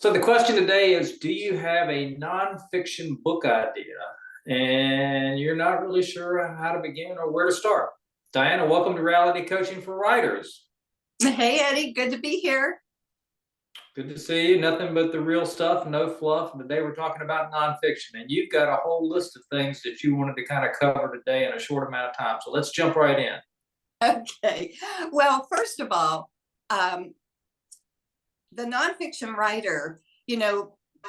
So the question today is, do you have a nonfiction book idea and you're not really sure how to begin or where to start? Diana, welcome to Reality Coaching for Writers. Hey, Eddie, good to be here. Good to see you. Nothing but the real stuff, no fluff. And today we're talking about nonfiction, and you've got a whole list of things that you wanted to kind of cover today in a short amount of time. So let's jump right in. Okay. Well, first of all, the nonfiction writer,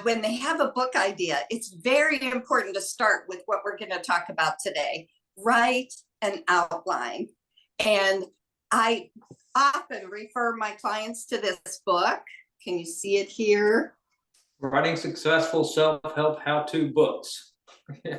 when they have a book idea, it's very important to start with what we're going to talk about today. Write an outline. And I often refer my clients to this book. Can you see it here? Writing Successful Self-Help How-To Books.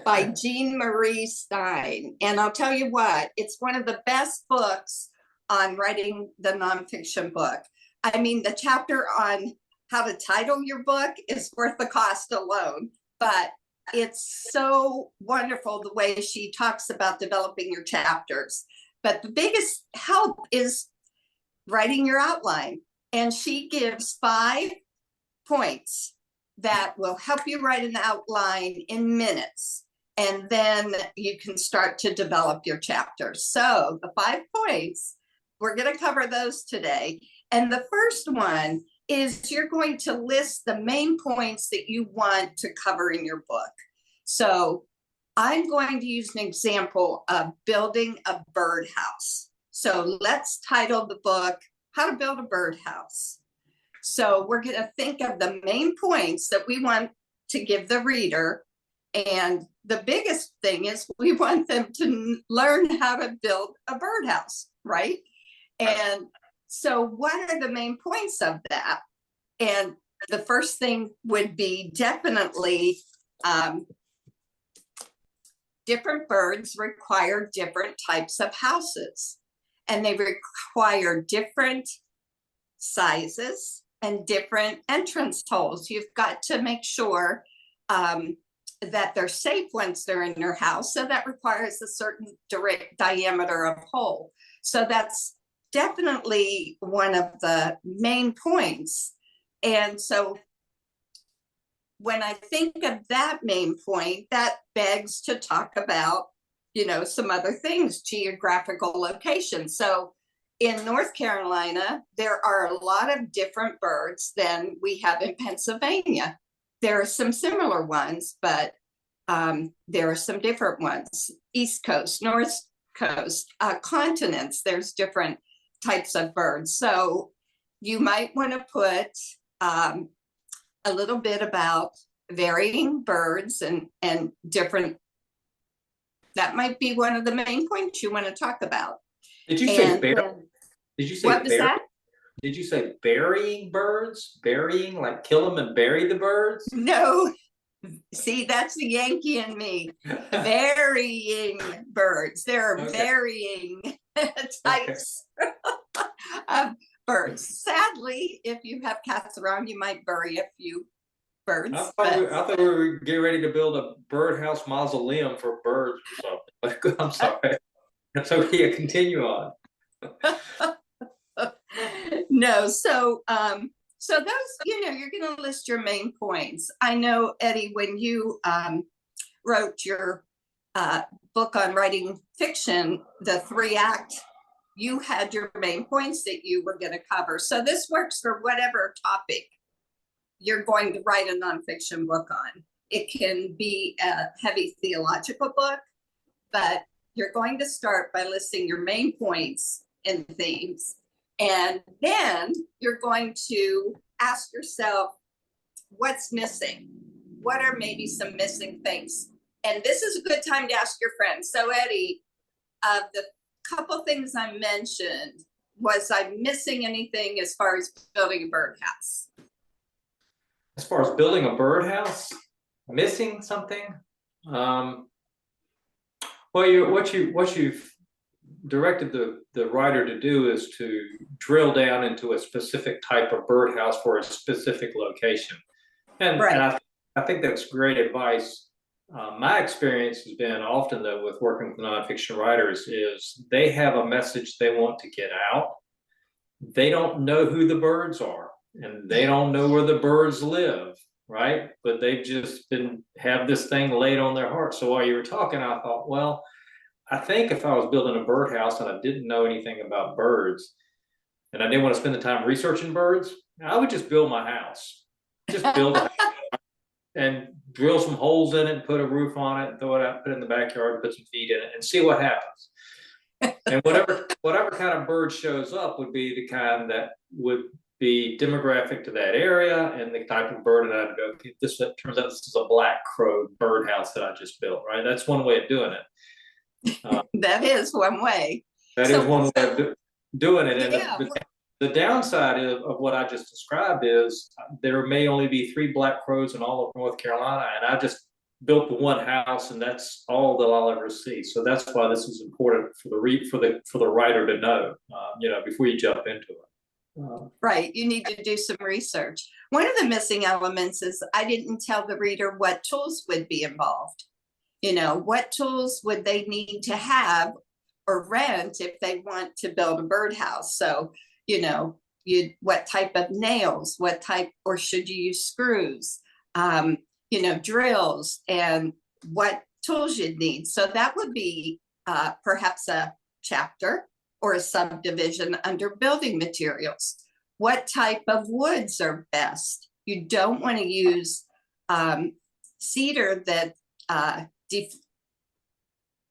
By Jean Marie Stine. And I'll tell you what, it's one of the best books on writing the nonfiction book. I mean, the chapter on how to title your book is worth the cost alone, but it's so wonderful the way she talks about developing your chapters. But the biggest help is writing your outline. And she gives 5 points that will help you write an outline in minutes. And then you can start to develop your chapters. So the 5 points, we're going to cover those today. And the first one is you're going to list the main points that you want to cover in your book. So I'm going to use an example of building a birdhouse. So let's title the book, How to Build a Birdhouse. So we're going to think of the main points that we want to give the reader. And the biggest thing is we want them to learn how to build a birdhouse, right? And so what are the main points of that? And the first thing would be definitely different birds require different types of houses. And they require different sizes and different entrance holes. You've got to make sure that they're safe once they're in your house. So that requires a certain direct diameter of hole. So that's definitely one of the main points. And so when I think of that main point, that begs to talk about, some other things, geographical location. So in North Carolina, there are a lot of different birds than we have in Pennsylvania. There are some similar ones, but there are some different ones. East Coast, North Coast, continents, there's different types of birds. So you might want to put a little bit about varying birds and different, that might be one of the main points you want to talk about. Did you say bear? Did you say what was that? Did you say burying birds? Burying, like kill them and bury the birds? No. See, that's the Yankee in me. Varying birds. There are varying types of birds. Sadly, if you have cats around, you might bury a few birds. I thought we were getting ready to build a birdhouse mausoleum for birds or something. I'm sorry. So yeah, continue on. No, so those, you're going to list your main points. I know, Eddie, when you wrote your book on writing fiction, the 3-act, you had your main points that you were going to cover. So this works for whatever topic you're going to write a nonfiction book on. It can be a heavy theological book, but you're going to start by listing your main points and themes. And then you're going to ask yourself, what's missing? What are maybe some missing things? And this is a good time to ask your friends. So Eddie, of the couple things I mentioned, was I missing anything as far as building a birdhouse? As far as building a birdhouse, missing something? Well, what you've directed the writer to do is to drill down into a specific type of birdhouse for a specific location. And I think that's great advice. My experience has been often, though, with working with nonfiction writers is they have a message they want to get out. They don't know who the birds are. and they don't know where the birds live, right? But they've just have this thing laid on their heart. So while you were talking, I thought, well, I think if I was building a birdhouse and I didn't know anything about birds, and I didn't want to spend the time researching birds, I would just build my house. Just build a house and drill some holes in it and put a roof on it and throw it out, put it in the backyard, put some feed in it and see what happens. And whatever kind of bird shows up would be the kind that would be demographic to that area and the type of bird that I'd go, okay, this turns out this is a black crow birdhouse that I just built, right? That's one way of doing it. That is one way. That is one way of doing it. Yeah. And the downside of what I just described is there may only be 3 black crows in all of North Carolina, and I just built the one house, and that's all that I'll ever see. So that's why this is important for the writer to know, before you jump into it. Right, you need to do some research. One of the missing elements is I didn't tell the reader what tools would be involved. What tools would they need to have or rent if they want to build a birdhouse? So, what type of nails, or should you use screws, drills, and what tools you'd need. So that would be perhaps a chapter or a subdivision under building materials. What type of woods are best? You don't want to use cedar that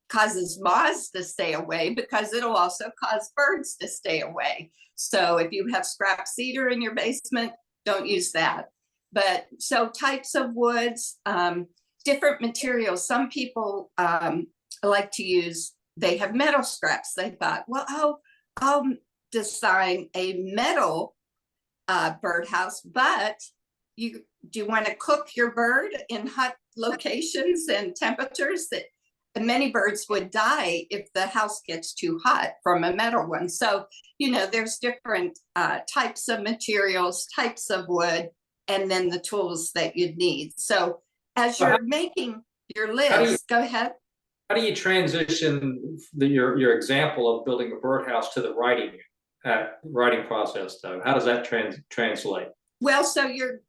causes moths to stay away, because it'll also cause birds to stay away. So if you have scrap cedar in your basement, don't use that. But so types of woods, different materials. Some people like to use, they have metal scraps. They thought, well, I'll design a metal birdhouse, but do you want to cook your bird in hot locations and temperatures that many birds would die if the house gets too hot from a metal one? So, there's different types of materials, types of wood, and then the tools that you'd need. So as you're making your list, go ahead. How do you transition your example of building a birdhouse to the writing process, though? How does that translate? Well, so you're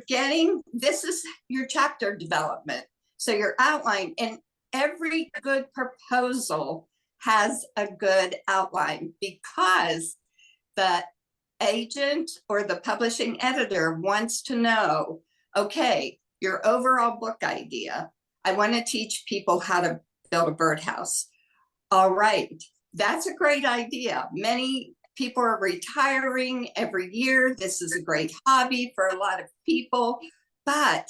getting, this is your chapter development. So your outline, and every good proposal has a good outline, because the agent or the publishing editor wants to know, okay, your overall book idea. I want to teach people how to build a birdhouse. All right, that's a great idea. Many people are retiring every year. This is a great hobby for a lot of people, but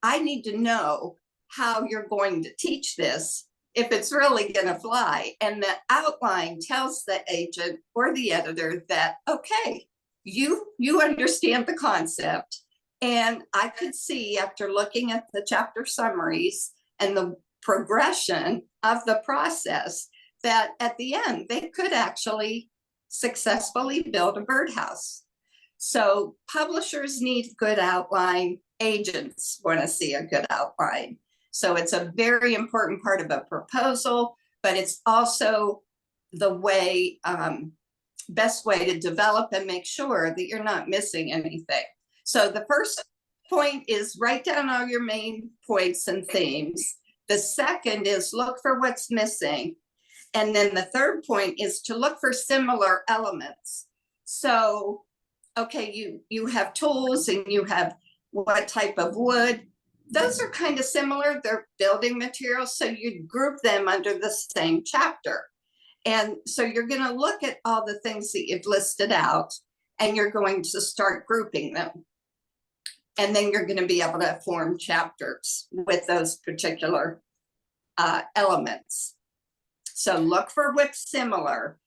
I need to know how you're going to teach this, if it's really going to fly. And the outline tells the agent or the editor that, okay, you understand the concept. And I could see, after looking at the chapter summaries and the progression of the process, that at the end, they could actually successfully build a birdhouse. So publishers need good outline. Agents want to see a good outline. So it's a very important part of a proposal, but it's also the way, best way to develop and make sure that you're not missing anything. So the first point is write down all your main points and themes. The second is look for what's missing. And then the third point is to look for similar elements. So, okay, you have tools and you have what type of wood. Those are kind of similar. They're building materials, so you group them under the same chapter. And so you're going to look at all the things that you've listed out, and you're going to start grouping them. And then you're going to be able to form chapters with those particular elements. So look for what's similar,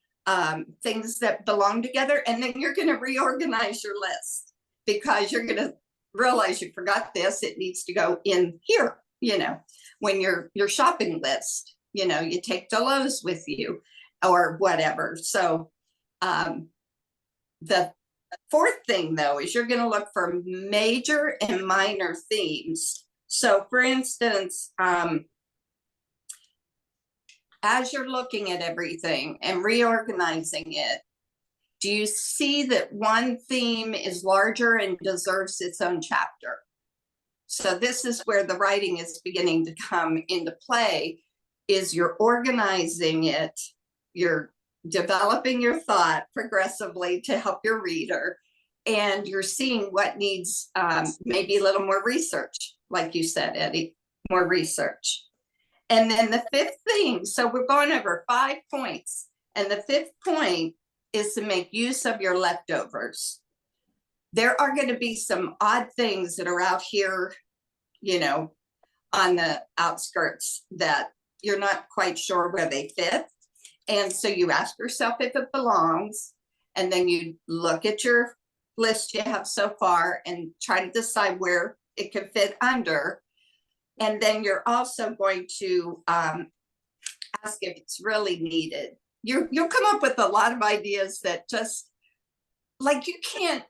things that belong together, and then you're going to reorganize your list, because you're going to realize you forgot this. It needs to go in here. When your shopping list, you take the Lowe's with you or whatever. So the fourth thing, though, is you're going to look for major and minor themes. So for instance, as you're looking at everything and reorganizing it, Do you see that one theme is larger and deserves its own chapter? So this is where the writing is beginning to come into play, is you're organizing it, you're developing your thought progressively to help your reader, and you're seeing what needs maybe a little more research, like you said, Eddie, more research. And then the fifth thing, so we're going over 5 points, and the fifth point is to make use of your leftovers. There are going to be some odd things that are out here, you know, on the outskirts that you're not quite sure where they fit. And so you ask yourself if it belongs, and then you look at your list you have so far and try to decide where it can fit under. And then you're also going to ask if it's really needed. You'll come up with a lot of ideas that just, like, you can't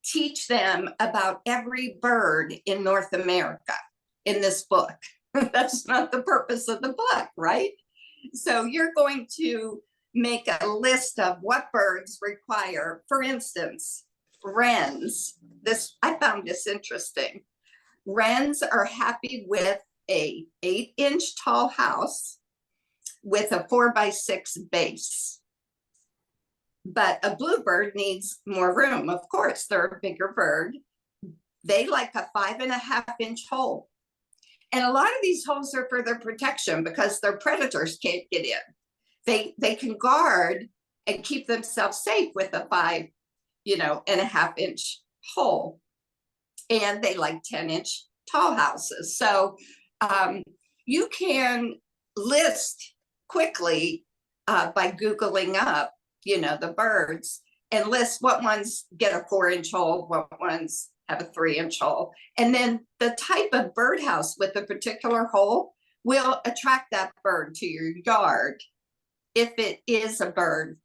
teach them about every bird in North America in this book. That's not the purpose of the book, right? So you're going to make a list of what birds require. For instance, wrens. I found this interesting. Wrens are happy with a 8-inch tall house with a 4x6 base. But a bluebird needs more room. Of course, they're a bigger bird. They like a 5.5-inch hole. And a lot of these holes are for their protection because their predators can't get in. They can guard and keep themselves safe with a 5.5-inch hole. And they like 10-inch tall houses. So you can list quickly by Googling up, the birds, and list what ones get a 4-inch hole, what ones have a 3-inch hole. And then the type of birdhouse with a particular hole will attract that bird to your yard if it is a bird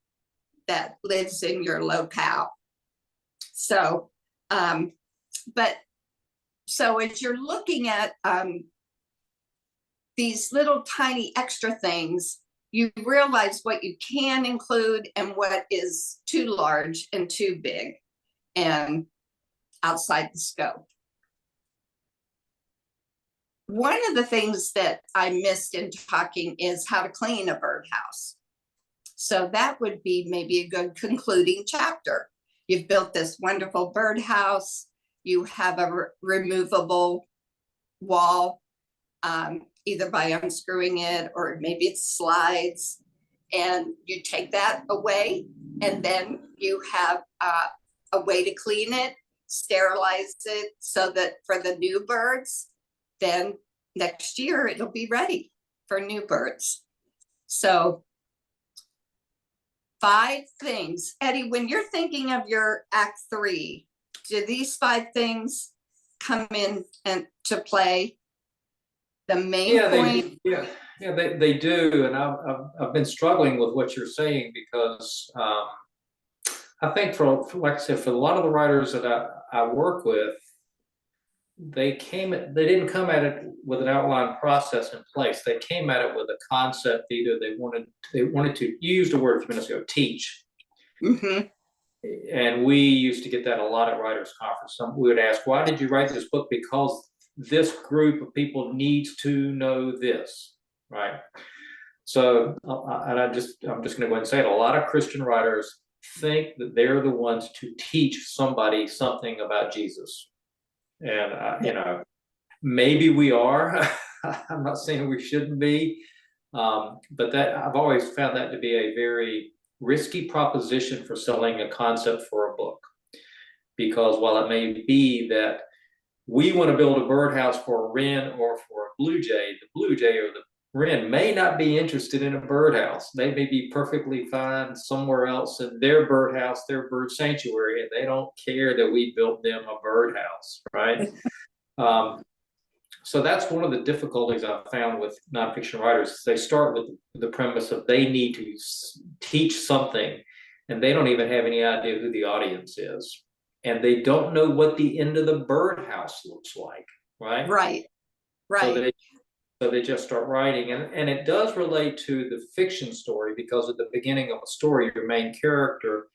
that lives in your locale. So, so as you're looking at these little tiny extra things, you realize what you can include and what is too large and too big and outside the scope. One of the things that I missed in talking is how to clean a birdhouse. So that would be maybe a good concluding chapter. You've built this wonderful birdhouse. You have a removable wall, either by unscrewing it or maybe it slides, and you take that away, and then you have a way to clean it, sterilize it, so that for the new birds, then next year it'll be ready for new birds. So 5 things. Eddie, when you're thinking of your Act 3, do these 5 things come in and to play? The main point? They do. And I've been struggling with what you're saying because I think like I said, for a lot of the writers that I work with, they didn't come at it with an outline process in place. They came at it with a concept. Either they wanted to use the word a few minutes ago, teach. Mm-hmm. And we used to get that a lot at Writers Conference. We would ask, why did you write this book? Because this group of people needs to know this, right? So, and I'm just going to go ahead and say it. A lot of Christian writers think that they're the ones to teach somebody something about Jesus. And, maybe we are. I'm not saying we shouldn't be. But I've always found that to be a very risky proposition for selling a concept for a book. Because while it may be that we want to build a birdhouse for a wren or for a blue jay, the blue jay or the wren may not be interested in a birdhouse. They may be perfectly fine somewhere else in their birdhouse, their bird sanctuary, and they don't care that we built them a birdhouse, right? So that's one of the difficulties I've found with nonfiction writers. They start with the premise of they need to teach something, and they don't even have any idea who the audience is. And they don't know what the end of the birdhouse looks like, right? Right. So they just start writing. And it does relate to the fiction story, because at the beginning of a story, your main character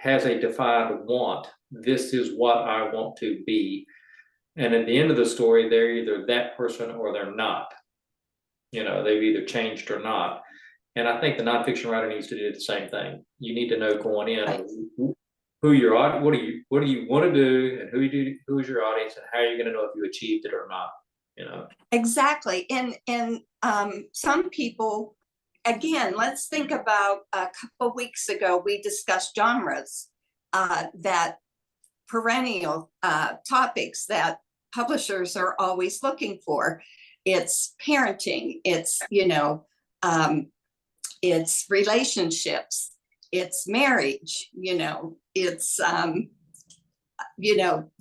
has a defined want. This is what I want to be. And at the end of the story, they're either that person or they're not. They've either changed or not. And I think the nonfiction writer needs to do the same thing. You need to know going in who your audience, what do you want to do, and who is your audience, and how are you going to know if you achieved it or not? Exactly. And some people, again, let's think about a couple of weeks ago, we discussed genres, that perennial topics that publishers are always looking for. It's parenting, it's it's relationships, it's marriage, it's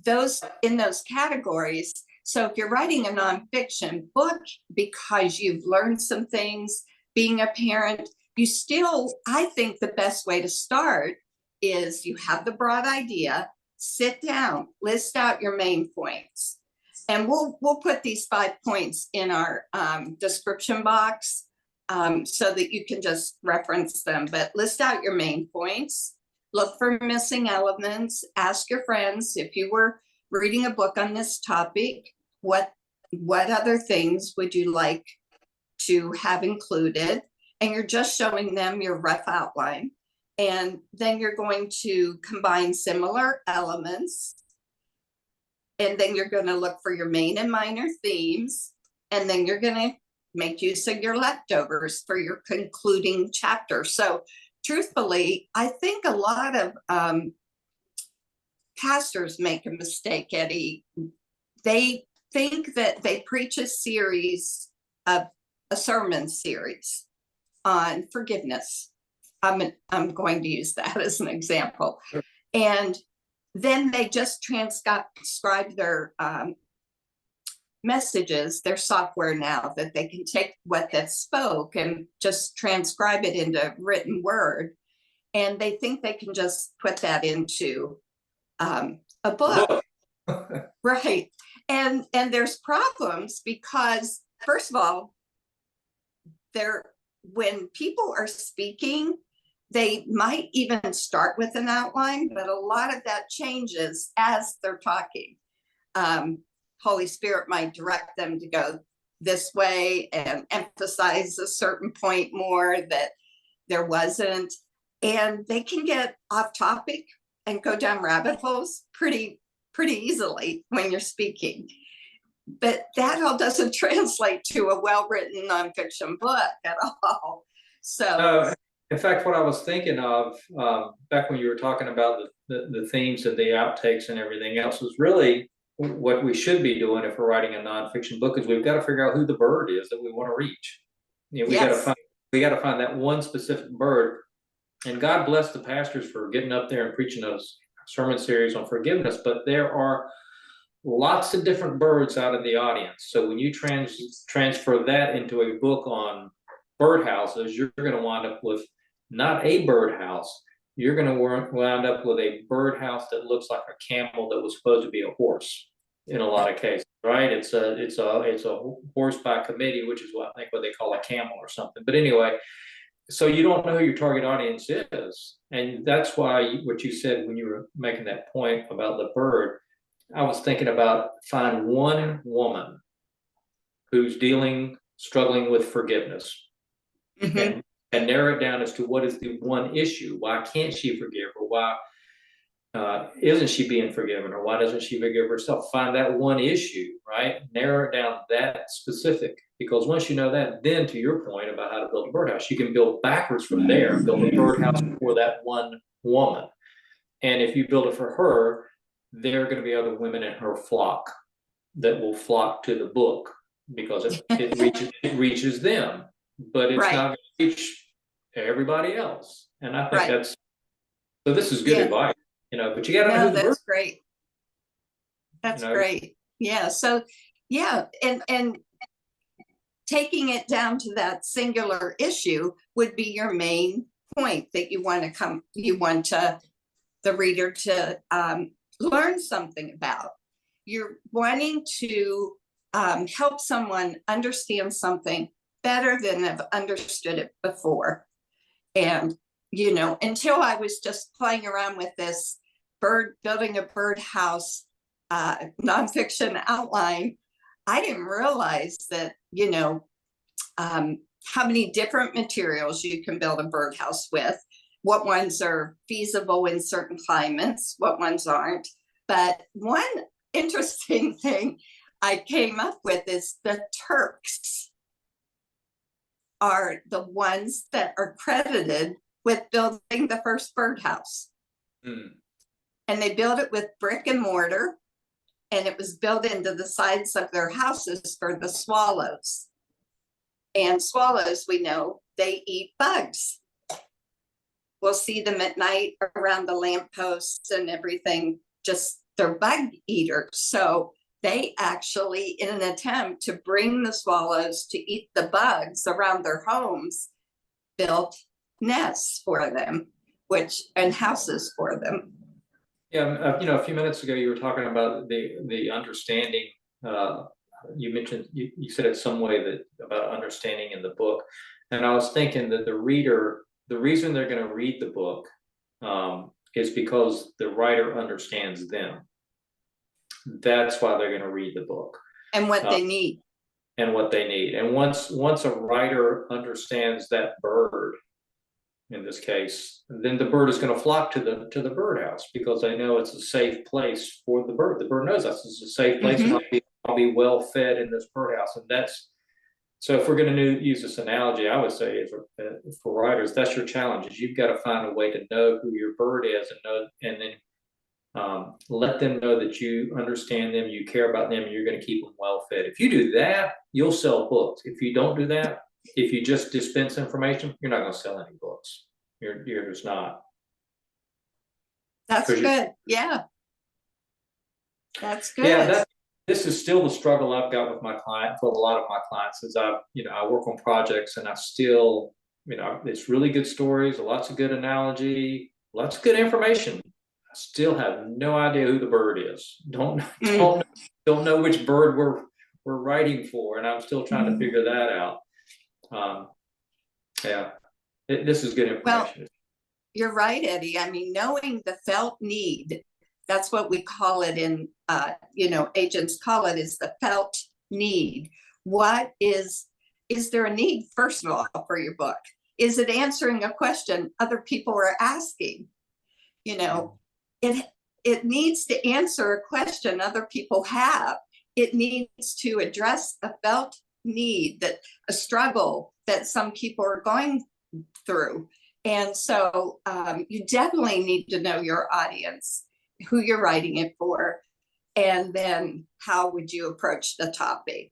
those in those categories. So if you're writing a nonfiction book because you've learned some things being a parent, I think the best way to start is you have the broad idea, sit down, list out your main points. And we'll put these 5 points in our description box so that you can just reference them. But list out your main points, look for missing elements, ask your friends if you were reading a book on this topic, what other things would you like to have included? And you're just showing them your rough outline. And then you're going to combine similar elements. And then you're going to look for your main and minor themes. And then you're going to make use of your leftovers for your concluding chapter. So truthfully, I think a lot of pastors make a mistake, Eddie. They think that they preach a sermon series on forgiveness. I'm going to use that as an example. Sure. And then they just transcribe their messages, their software now that they can take what they spoke and just transcribe it into written word. And they think they can just put that into a book. Right. And there's problems because, first of all, when people are speaking, they might even start with an outline, but a lot of that changes as they're talking. Holy Spirit might direct them to go this way and emphasize a certain point more that there wasn't. And they can get off topic and go down rabbit holes pretty easily when you're speaking. But that all doesn't translate to a well-written nonfiction book at all. So, in fact, what I was thinking of back when you were talking about the themes and the outtakes and everything else was really what we should be doing if we're writing a nonfiction book is we've got to figure out who the bird is that we want to reach. We got to find that one specific bird. And God bless the pastors for getting up there and preaching those sermon series on forgiveness, but there are lots of different birds out in the audience. So when you transfer that into a book on birdhouses, you're going to wind up with not a birdhouse. You're going to wind up with a birdhouse that looks like a camel that was supposed to be a horse in a lot of cases, right? It's a horse by committee, which is what they call a camel or something. But anyway, so you don't know who your target audience is. And that's why what you said when you were making that point about the bird, I was thinking about find one woman who's struggling with forgiveness. Mm-hmm. And narrow it down as to what is the one issue. Why can't she forgive, or why isn't she being forgiven, or why doesn't she forgive herself? Find that one issue, right? Narrow it down that specific. Because once you know that, then to your point about how to build a birdhouse, you can build backwards from there and build a birdhouse for that one woman. And if you build it for her, there are going to be other women in her flock that will flock to the book because it reaches them, but it's not going to reach everybody else. And I think so this is good advice, but you got to know who the that's great. That's great. Yeah. So and taking it down to that singular issue would be your main point that you want the reader to learn something about. You're wanting to help someone understand something better than have understood it before. And you know, until I was just playing around with this building a birdhouse nonfiction outline, I didn't realize that, you know, how many different materials you can build a birdhouse with, what ones are feasible in certain climates, what ones aren't. But one interesting thing I came up with is the Turks are the ones that are credited with building the first birdhouse. And they built it with brick and mortar, and it was built into the sides of their houses for the swallows. And swallows, we know, they eat bugs. We'll see them at night around the lampposts and everything, just they're bug eaters. So they actually, in an attempt to bring the swallows to eat the bugs around their homes, built nests for them, and houses for them. Yeah, you know, a few minutes ago you were talking about the understanding. You mentioned you said it some way that about understanding in the book, and I was thinking that the reader, the reason they're going to read the book is because the writer understands them. That's why they're going to read the book and what they need. And what they need. And once a writer understands that bird, in this case, then the bird is going to flock to the birdhouse because they know it's a safe place for the bird. The bird knows that it's a safe place. I'll be well fed in this birdhouse, and that's so. If we're going to use this analogy, I would say for writers, that's your challenge: is you've got to find a way to know who your bird is, and then let them know that you understand them, you care about them, and you're going to keep them well fed. If you do that, you'll sell books. If you don't do that, if you just dispense information, you're not going to sell any books. You're just not. That's good. Yeah. That's good. Yeah, this is still the struggle I've got with my client, for a lot of my clients, is I work on projects and I still, it's really good stories, lots of good analogy, lots of good information. I still have no idea who the bird is. Don't know which bird we're writing for, and I'm still trying to figure that out. This is good information. Well, you're right, Eddie. I mean, knowing the felt need, that's what we call it in, agents call it, is the felt need. What is there a need, first of all, for your book? Is it answering a question other people are asking? It needs to answer a question other people have. It needs to address a felt need, a struggle that some people are going through. And so you definitely need to know your audience, who you're writing it for, and then how would you approach the topic.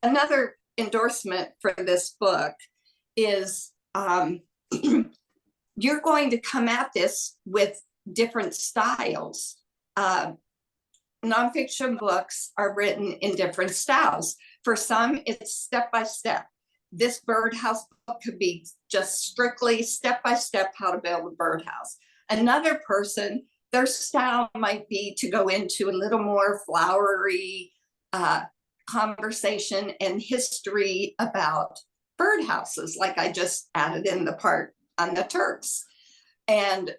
Another endorsement for this book is you're going to come at this with different styles. Nonfiction books are written in different styles. For some, it's step-by-step. This birdhouse book could be just strictly step-by-step how to build a birdhouse. Another person, their style might be to go into a little more flowery conversation and history about birdhouses, like I just added in the part on the Turks, and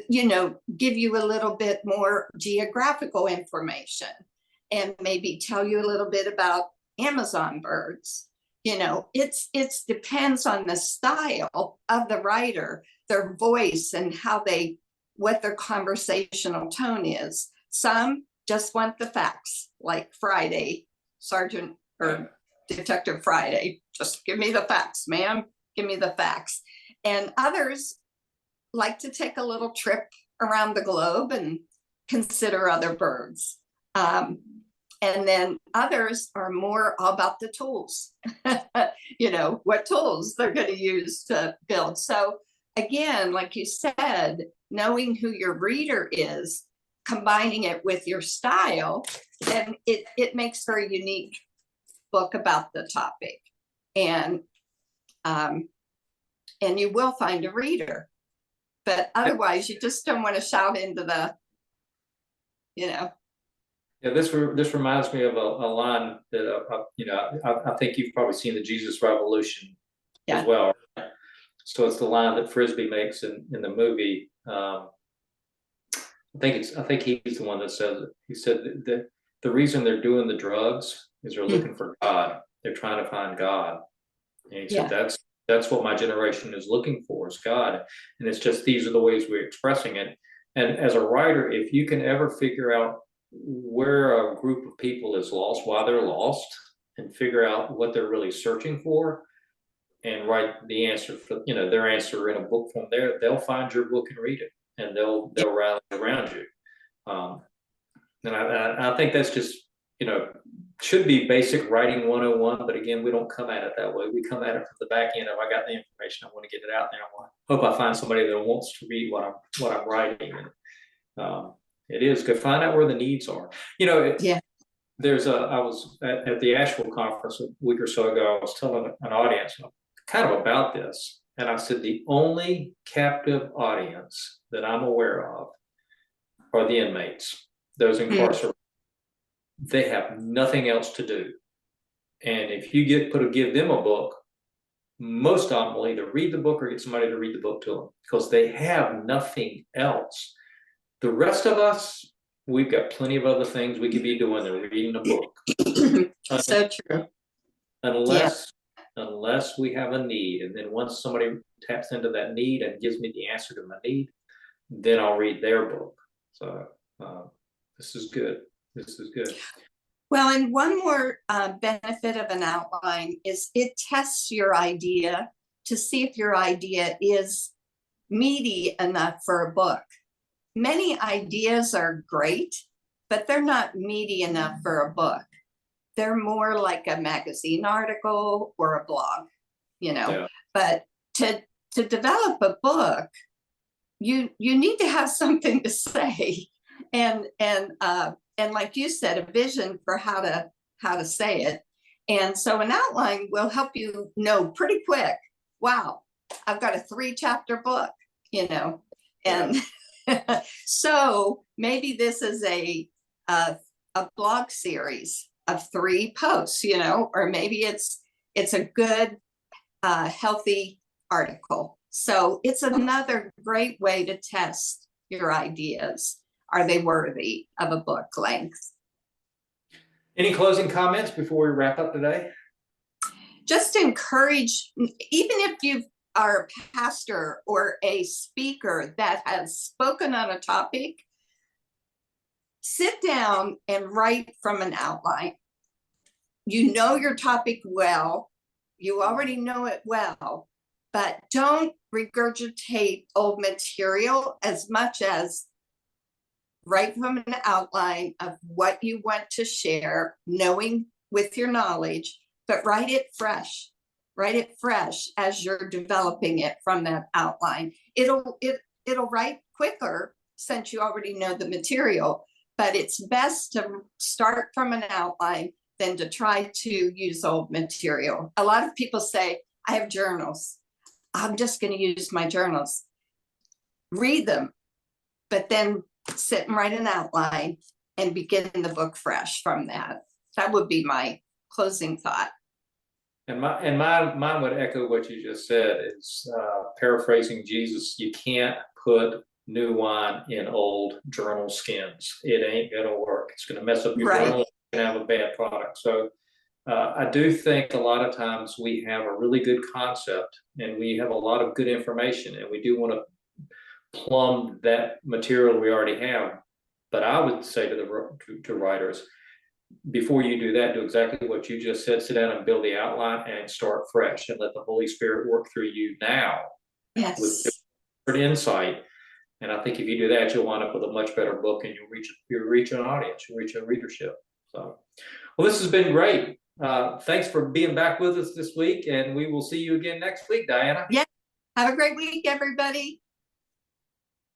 give you a little bit more geographical information, and maybe tell you a little bit about Amazon birds. It's depends on the style of the writer, their voice, and what their conversational tone is. Some just want the facts, like Friday, Sergeant or Detective Friday. Just give me the facts, ma'am. Give me the facts. And others like to take a little trip around the globe and consider other birds. And then others are more all about the tools, what tools they're going to use to build. So again, like you said, knowing who your reader is, combining it with your style, then it makes for a unique book about the topic. And you will find a reader. But otherwise, you just don't want to shout into the, Yeah, this reminds me of a line that I think you've probably seen, the Jesus Revolution as well. So it's the line that Frisbee makes in the movie. I think he's the one that says it. He said that the reason they're doing the drugs is they're looking for God. They're trying to find God. And he said that's what my generation is looking for, is God. And it's just, these are the ways we're expressing it. And as a writer, if you can ever figure out where a group of people is lost, why they're lost, and figure out what they're really searching for, and write the answer for, their answer in a book form, they'll find your book and read it, and they'll rally around you. And I think that's just, should be basic writing 101, but again, we don't come at it that way. We come at it from the back end of, I got the information, I want to get it out there. I hope I find somebody that wants to read what I'm writing. And it is good. Find out where the needs are. I was at the Asheville conference a week or so ago. I was telling an audience kind of about this, and I said the only captive audience that I'm aware of are the inmates, those incarcerated. They have nothing else to do, and if you give them a book, most of them will either read the book or get somebody to read the book to them, because they have nothing else. The rest of us, we've got plenty of other things we could be doing than reading a book. So true. Unless we have a need, and then once somebody taps into that need and gives me the answer to my need, then I'll read their book. So this is good. This is good. Well, and one more benefit of an outline is it tests your idea to see if your idea is meaty enough for a book. Many ideas are great, but they're not meaty enough for a book. They're more like a magazine article or a blog, But to develop a book, you need to have something to say, and like you said, a vision for how to say it. And so an outline will help you know pretty quick, wow, I've got a 3-chapter book, and so maybe this is a blog series of 3 posts, or maybe it's a good, healthy article. So it's another great way to test your ideas. Are they worthy of a book length? Any closing comments before we wrap up today? Just encourage, even if you are a pastor or a speaker that has spoken on a topic, sit down and write from an outline. You know your topic well, you already know it well, but don't regurgitate old material as much as write from an outline of what you want to share, knowing with your knowledge, but write it fresh. Write it fresh as you're developing it from that outline. It'll write quicker since you already know the material, but it's best to start from an outline than to try to use old material. A lot of people say, I have journals. I'm just going to use my journals. Read them, but then sit and write an outline and begin the book fresh from that. That would be my closing thought. And mine would echo what you just said. Is paraphrasing Jesus, you can't put new wine in old journal skins. It ain't gonna work. It's gonna mess up your journal. You're gonna have a bad product. So I do think a lot of times we have a really good concept and we have a lot of good information, and we do want to plumb that material we already have. But I would say to writers, before you do that, do exactly what you just said. Sit down and build the outline and start fresh, and let the Holy Spirit work through you now with different insight. And I think if you do that, you'll wind up with a much better book, and you'll reach an audience, you'll reach a readership. So, well, this has been great. Thanks for being back with us this week, and we will see you again next week, Diana. Yeah. Have a great week, everybody.